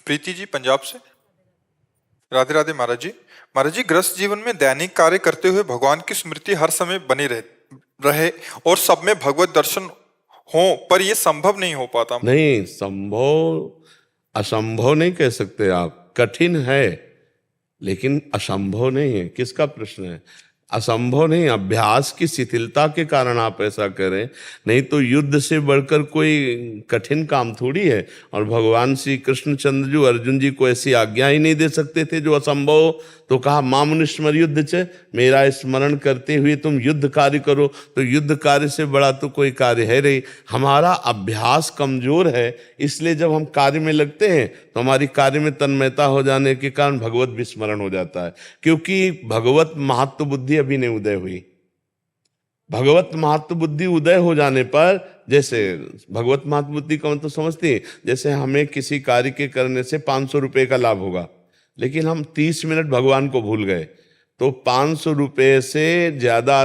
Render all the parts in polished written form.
प्रीति जी पंजाब से। राधे राधे महाराज जी। महाराज जी, गृहस्थ जीवन में दैनिक कार्य करते हुए भगवान की स्मृति हर समय बनी रहे और सब में भगवत दर्शन हो, पर यह संभव नहीं हो पाता। नहीं, संभव असंभव नहीं कह सकते आप, कठिन है लेकिन असंभव नहीं है। किसका प्रश्न है? असंभव नहीं, अभ्यास की शिथिलता के कारण आप ऐसा करें, नहीं तो युद्ध से बढ़कर कोई कठिन काम थोड़ी है। और भगवान श्री कृष्णचंद्र जी अर्जुन जी को ऐसी आज्ञा ही नहीं दे सकते थे जो असंभव हो। तो कहा मामुनि स्मर युद्ध च, मेरा स्मरण करते हुए तुम युद्ध कार्य करो। तो युद्ध कार्य से बड़ा तो कोई कार्य है नहीं। हमारा अभ्यास कमजोर है, इसलिए जब हम कार्य में लगते हैं तो हमारी कार्य में तन्मयता हो जाने के कारण भगवत विस्मरण हो जाता है, क्योंकि भगवत महत्व बुद्धि अभी नहीं उदय हुई। भगवत महत्व बुद्धि उदय हो जाने पर, जैसे भगवत महत्व बुद्धि का मतलब समझती है, जैसे हमें किसी कार्य के करने से 500 रुपये का लाभ होगा, लेकिन हम 30 मिनट भगवान को भूल गए, तो 500 रुपये से ज्यादा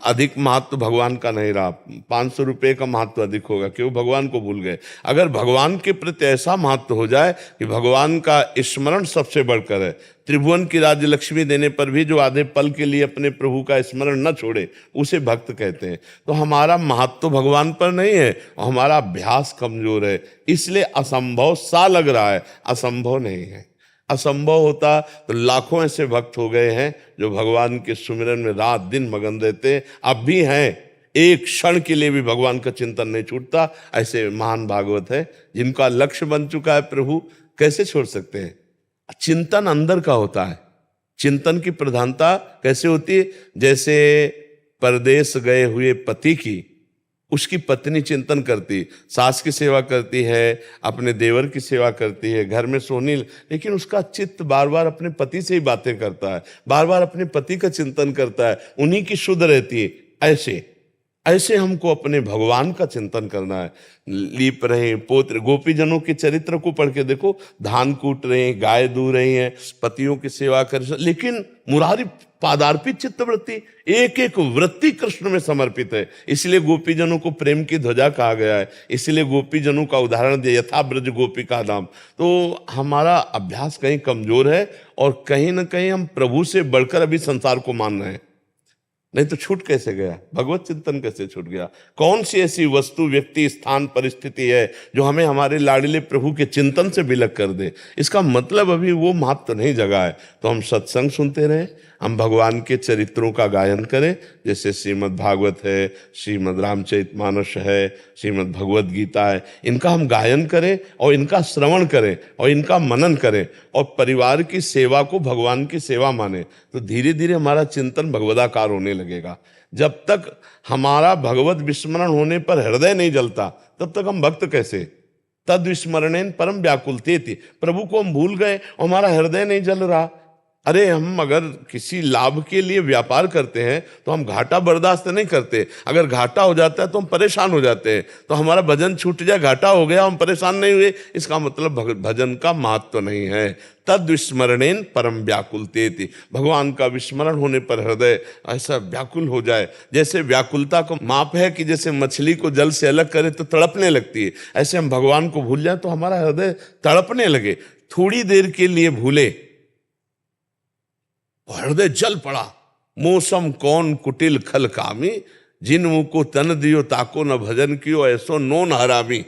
अधिक महत्व भगवान का नहीं रहा। 500 रुपये का महत्व अधिक होगा, क्यों? भगवान को भूल गए। अगर भगवान के प्रति ऐसा महत्व हो जाए कि भगवान का स्मरण सबसे बढ़कर है, त्रिभुवन की राज्य लक्ष्मी देने पर भी जो आधे पल के लिए अपने प्रभु का स्मरण न छोड़े, उसे भक्त कहते हैं। तो हमारा महत्व भगवान पर नहीं है और हमारा अभ्यास कमजोर है, इसलिए असंभव सा लग रहा है, असंभव नहीं है। असंभव होता तो लाखों ऐसे भक्त हो गए हैं जो भगवान के सुमिरन में रात दिन मगन रहते, अब भी हैं। एक क्षण के लिए भी भगवान का चिंतन नहीं छूटता। ऐसे महान भागवत है जिनका लक्ष्य बन चुका है प्रभु, कैसे छोड़ सकते हैं? चिंतन अंदर का होता है। चिंतन की प्रधानता कैसे होती है? जैसे परदेश गए हुए पति की उसकी पत्नी चिंतन करती, सास की सेवा करती है, अपने देवर की सेवा करती है, घर में सोनी, लेकिन उसका चित्त बार बार अपने पति से ही बातें करता है, बार बार अपने पति का चिंतन करता है, उन्हीं की शुद्ध रहती है। ऐसे हमको अपने भगवान का चिंतन करना है। लीप रहे पोत्र, गोपीजनों के चरित्र को पढ़ के देखो, धान कूट रहे हैं, गाय दू रही हैं, पतियों की सेवा कर, लेकिन मुरारी पादार्पित चित्तवृत्ति, एक एक वृत्ति कृष्ण में समर्पित है। इसलिए गोपीजनों को प्रेम की ध्वजा कहा गया है, इसलिए गोपीजनों का उदाहरण दिया, यथा ब्रज गोपी का नाम। तो हमारा अभ्यास कहीं कमजोर है और कहीं ना कहीं हम प्रभु से बढ़कर अभी संसार को मान रहे हैं। नहीं तो छूट कैसे गया? भगवत चिंतन कैसे छूट गया? कौन सी ऐसी वस्तु, व्यक्ति, स्थान, परिस्थिति है जो हमें हमारे लाडले प्रभु के चिंतन से विलग कर दे? इसका मतलब अभी वो महत्व नहीं जगा है। तो हम सत्संग सुनते रहे, हम भगवान के चरित्रों का गायन करें, जैसे श्रीमद् भागवत है, श्रीमद् रामचरितमानस है, श्रीमद् भगवत गीता है, इनका हम गायन करें और इनका श्रवण करें और इनका मनन करें और परिवार की सेवा को भगवान की सेवा माने, तो धीरे धीरे हमारा चिंतन भगवदाकार होने लगेगा। जब तक हमारा भगवत विस्मरण होने पर हृदय नहीं जलता, तब तक हम भक्त कैसे? तद विस्मरणेन परम व्याकुलतेति, प्रभु को हम भूल गए और हमारा हृदय नहीं जल रहा। अरे हम अगर किसी लाभ के लिए व्यापार करते हैं तो हम घाटा बर्दाश्त नहीं करते। अगर घाटा हो जाता है तो हम परेशान हो जाते हैं। तो हमारा भजन छूट जाए, घाटा हो गया, हम परेशान नहीं हुए, इसका मतलब भजन का महत्व नहीं है। तद विस्मरणेन परम व्याकुलतेति, भगवान का विस्मरण होने पर हृदय ऐसा व्याकुल हो जाए। जैसे व्याकुलता को माप है कि जैसे मछली को जल से अलग करे तो तड़पने लगती है, ऐसे हम भगवान को भूल जाए तो हमारा हृदय तड़पने लगे। थोड़ी देर के लिए भूले, हृदय जल पड़ा। मौसम कौन कुटिल खल कामी, जिन मुँह को तन दियो ताको न भजन कियो, ऐसो नोन हरामी,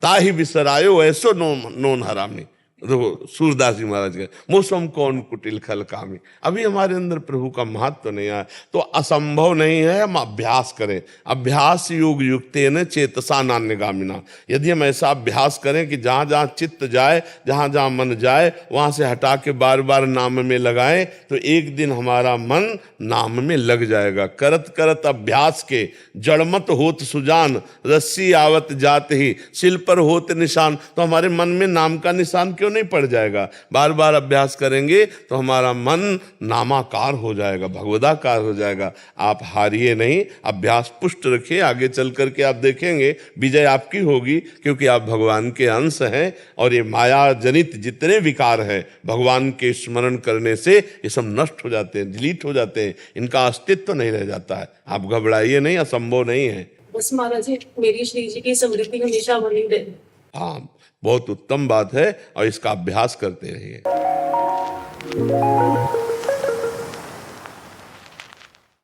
ताही बिसरायो ऐसो नोन हरामी। देखो सूरदास जी महाराज के मौसम कौन कुटिल खल कामी, अभी हमारे अंदर प्रभु का महत्व नहीं आया। तो असंभव नहीं है, हम अभ्यास करें। अभ्यास योग युक्तेन चेतसा नान्यगामिना, यदि हम ऐसा अभ्यास करें कि जहाँ जहाँ चित्त जाए, जहाँ जहाँ मन जाए, वहाँ से हटा के बार बार नाम में लगाएं, तो एक दिन हमारा मन नाम में लग जाएगा। करत करत अभ्यास के जड़मत होत सुजान, रस्सी आवत जात ही सिल पर होत निशान। तो हमारे मन में नाम का निशान क्यों नहीं पड़ जाएगा? बार बार अभ्यास करेंगे तो हमारा मन नामाकार हो जाएगा, भगवदाकार हो जाएगा। आप हारिए नहीं, अभ्यास पुष्ट रखिए, आगे चल करके आप देखेंगे विजय आपकी होगी, क्योंकि आप भगवान के अंश हैं। और ये माया जनित जितने विकार हैं, भगवान के स्मरण करने से ये सब नष्ट हो जाते हैं, डिलीट हो जाते हैं, इनका अस्तित्व तो नहीं रह जाता है। आप घबराइए नहीं, असंभव नहीं है। बस महाराज जी, मेरी श्री जी की समृद्धि हमेशा बनी रहे। हाँ, बहुत उत्तम बात है और इसका अभ्यास करते रहिए।